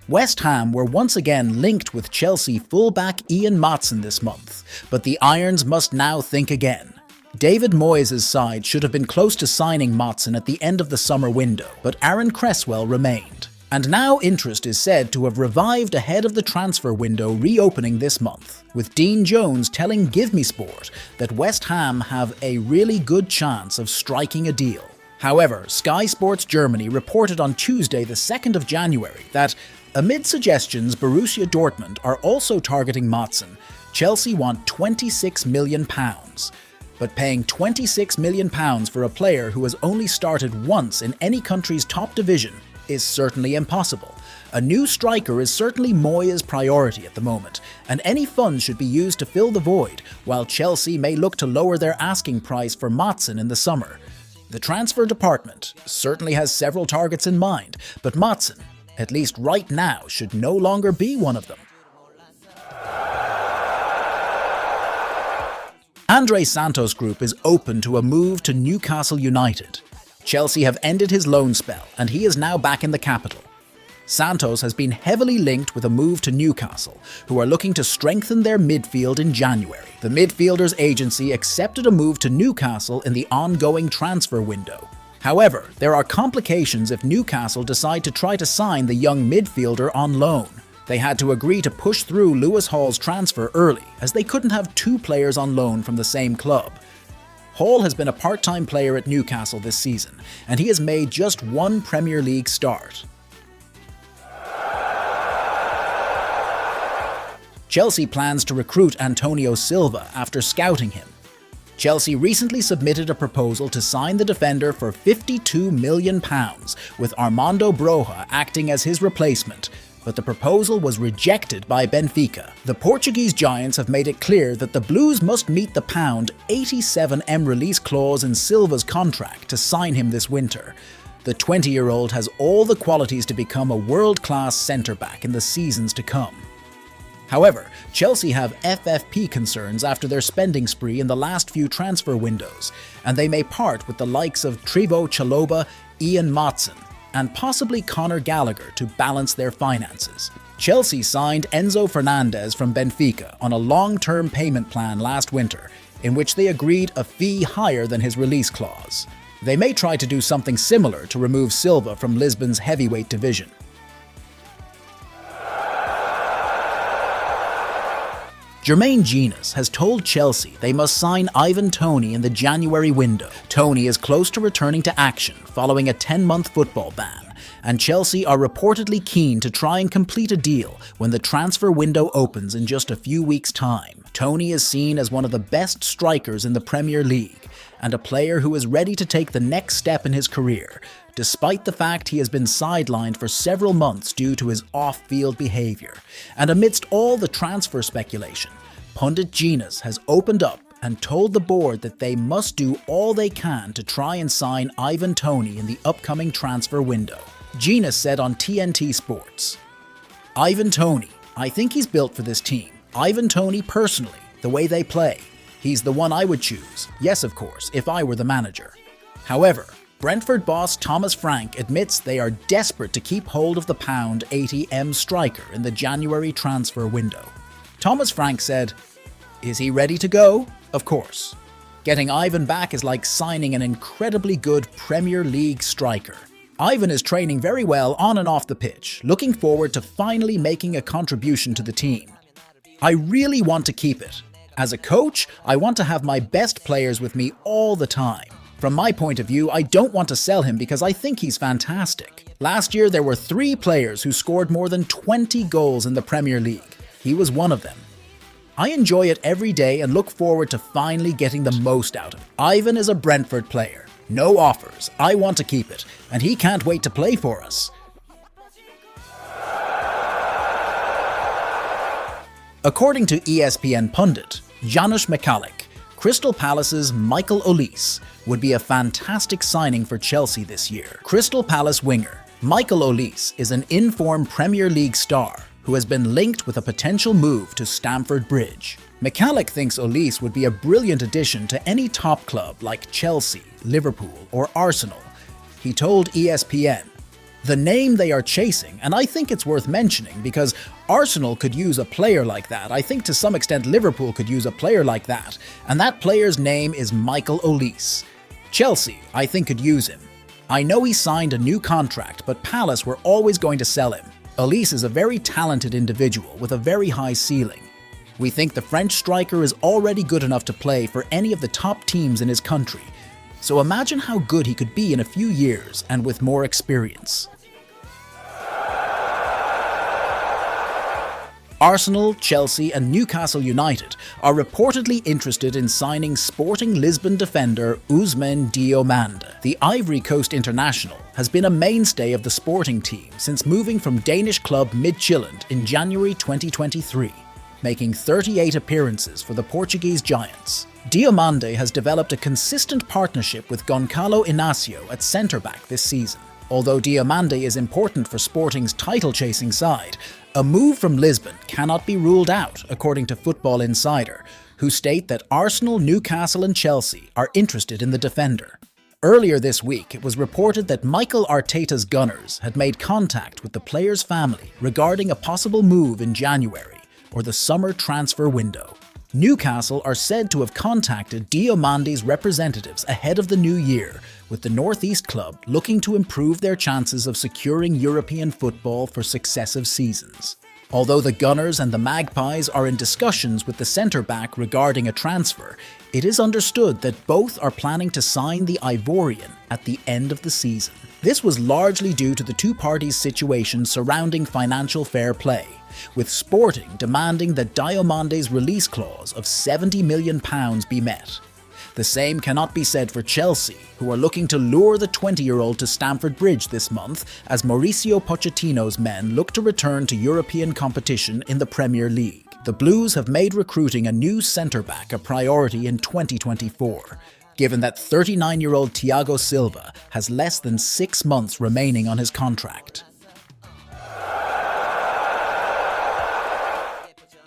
West Ham were once again linked with Chelsea fullback Ian Matson this month, but the Irons must now think again. David Moyes' side should have been close to signing Matson at the end of the summer window, but Aaron Cresswell remained. And now interest is said to have revived ahead of the transfer window reopening this month, with Dean Jones telling Give Me Sport that West Ham have a really good chance of striking a deal. However, Sky Sports Germany reported on Tuesday the 2nd of January that, amid suggestions Borussia Dortmund are also targeting Matson, Chelsea want £26 million. But paying £26 million for a player who has only started once in any country's top division is certainly impossible. A new striker is certainly Moyes' priority at the moment, and any funds should be used to fill the void, while Chelsea may look to lower their asking price for Matson in the summer. The transfer department certainly has several targets in mind, but Matson, at least right now, should no longer be one of them. Andre Santos Group is open to a move to Newcastle United. Chelsea have ended his loan spell, and he is now back in the capital. Santos has been heavily linked with a move to Newcastle, who are looking to strengthen their midfield in January. The midfielders agency accepted a move to Newcastle in the ongoing transfer window. However, there are complications if Newcastle decide to try to sign the young midfielder on loan. They had to agree to push through Lewis Hall's transfer early, as they couldn't have two players on loan from the same club. Hall has been a part-time player at Newcastle this season, and he has made just one Premier League start. Chelsea plans to recruit Antonio Silva after scouting him. Chelsea recently submitted a proposal to sign the defender for £52 million, with Armando Broja acting as his replacement, but the proposal was rejected by Benfica. The Portuguese giants have made it clear that the Blues must meet the £87M release clause in Silva's contract to sign him this winter. The 20-year-old has all the qualities to become a world-class centre-back in the seasons to come. However, Chelsea have FFP concerns after their spending spree in the last few transfer windows, and they may part with the likes of Trevoh Chalobah, Ian Matson, and possibly Conor Gallagher to balance their finances. Chelsea signed Enzo Fernandez from Benfica on a long-term payment plan last winter, in which they agreed a fee higher than his release clause. They may try to do something similar to remove Silva from Lisbon's heavyweight division. Jermaine Jenas has told Chelsea they must sign Ivan Toney in the January window. Toney is close to returning to action following a 10-month football ban, and Chelsea are reportedly keen to try and complete a deal when the transfer window opens in just a few weeks' time. Toney is seen as one of the best strikers in the Premier League, and a player who is ready to take the next step in his career, despite the fact he has been sidelined for several months due to his off-field behaviour. And amidst all the transfer speculation, pundit Jenas has opened up and told the board that they must do all they can to try and sign Ivan Toney in the upcoming transfer window. Jenas said on TNT Sports, "Ivan Toney, I think he's built for this team. Ivan Toney personally, the way they play. He's the one I would choose. Yes, of course, if I were the manager. However, Brentford boss Thomas Frank admits they are desperate to keep hold of the £80M striker in the January transfer window. Thomas Frank said, "Is he ready to go? Of course. Getting Ivan back is like signing an incredibly good Premier League striker. Ivan is training very well on and off the pitch, looking forward to finally making a contribution to the team. I really want to keep it. As a coach, I want to have my best players with me all the time. From my point of view, I don't want to sell him because I think he's fantastic. Last year, there were 3 players who scored more than 20 goals in the Premier League. He was one of them. I enjoy it every day and look forward to finally getting the most out of it. Ivan is a Brentford player. No offers. I want to keep it, and he can't wait to play for us." According to ESPN pundit Janusz Michalek, Crystal Palace's Michael Olise would be a fantastic signing for Chelsea this year. Crystal Palace winger Michael Olise is an in-form Premier League star who has been linked with a potential move to Stamford Bridge. Michalek thinks Olise would be a brilliant addition to any top club like Chelsea, Liverpool, or Arsenal. He told ESPN, The name they are chasing, and I think it's worth mentioning because Arsenal could use a player like that. I think to some extent Liverpool could use a player like that, and that player's name is Michael Olise. Chelsea, I think, could use him. I know he signed a new contract, but Palace were always going to sell him. Olise is a very talented individual with a very high ceiling. We think the French striker is already good enough to play for any of the top teams in his country. So imagine how good he could be in a few years and with more experience. Arsenal, Chelsea and Newcastle United are reportedly interested in signing Sporting Lisbon defender Ousmane Diomande. The Ivory Coast international has been a mainstay of the Sporting team since moving from Danish club Midtjylland in January 2023, making 38 appearances for the Portuguese Giants. Diomande has developed a consistent partnership with Goncalo Inacio at centre-back this season. Although Diomande is important for Sporting's title-chasing side, a move from Lisbon cannot be ruled out, according to Football Insider, who state that Arsenal, Newcastle and Chelsea are interested in the defender. Earlier this week, it was reported that Mikel Arteta's Gunners had made contact with the player's family regarding a possible move in January or the summer transfer window. Newcastle are said to have contacted Diomande's representatives ahead of the new year, with the Northeast club looking to improve their chances of securing European football for successive seasons. Although the Gunners and the Magpies are in discussions with the centre-back regarding a transfer, it is understood that both are planning to sign the Ivorian at the end of the season. This was largely due to the two parties' situation surrounding financial fair play, with Sporting demanding that Diomande's release clause of £70 million be met. The same cannot be said for Chelsea, who are looking to lure the 20-year-old to Stamford Bridge this month as Mauricio Pochettino's men look to return to European competition in the Premier League. The Blues have made recruiting a new centre-back a priority in 2024, given that 39-year-old Thiago Silva has less than 6 months remaining on his contract.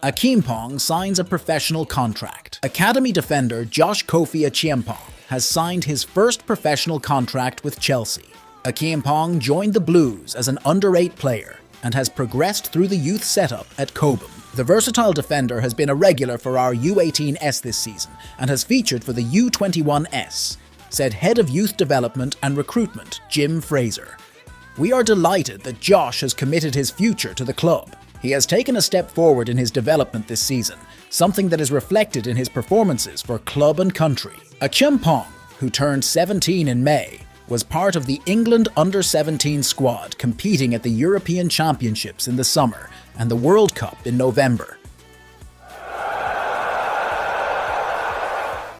Akim Pong signs a professional contract. Academy defender Josh Kofi Akim Pong has signed his first professional contract with Chelsea. Akim Pong joined the Blues as an under-8 player and has progressed through the youth setup at Cobham. The versatile defender has been a regular for our U18S this season and has featured for the U21S, said Head of Youth Development and Recruitment Jim Fraser. "We are delighted that Josh has committed his future to the club. He has taken a step forward in his development this season, something that is reflected in his performances for club and country." Akim Pong, who turned 17 in May, was part of the England under-17 squad competing at the European Championships in the summer and the World Cup in November.